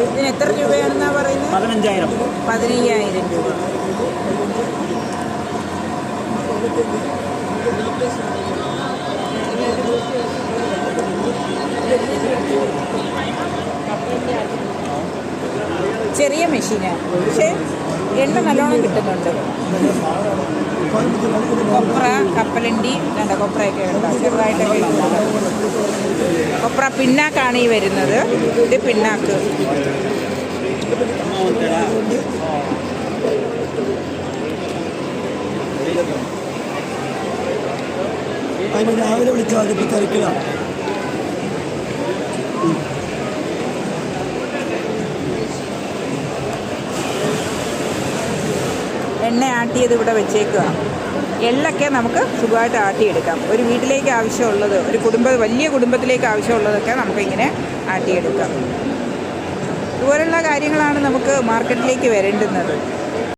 ഇതിന് എത്ര രൂപയാണെന്നാ പറയുന്നത്? 15,000. 15,000 രൂപ. ചെറിയ മെഷീനാണ്, പക്ഷേ എണ്ണ നല്ലോണം കിട്ടുന്നുണ്ട്. കൊപ്ര, കപ്പലണ്ടി, കണ്ട കൊപ്രയൊക്കെ ഉണ്ട്, ചെറുതായിട്ടൊക്കെ ഉണ്ട്. കൊപ്ര പിണ്ണാക്കാണ് ഈ വരുന്നത്. ഇത് പിണ്ണാക്ക്. രാവിലെ വിളിച്ചാൽ മതി, തിരക്കില്ല. എണ്ണ ആട്ടിയത് ഇവിടെ വെച്ചേക്കുക. എള്ളൊക്കെ നമുക്ക് സുഖമായിട്ട് ആട്ടിയെടുക്കാം. ഒരു വീട്ടിലേക്ക് ആവശ്യമുള്ളത്, ഒരു വലിയ കുടുംബത്തിലേക്ക് ആവശ്യമുള്ളതൊക്കെ നമുക്കിങ്ങനെ ആട്ടിയെടുക്കാം. ഇതുപോലുള്ള കാര്യങ്ങളാണ് നമുക്ക് മാർക്കറ്റിലേക്ക് വരേണ്ടുന്നത്.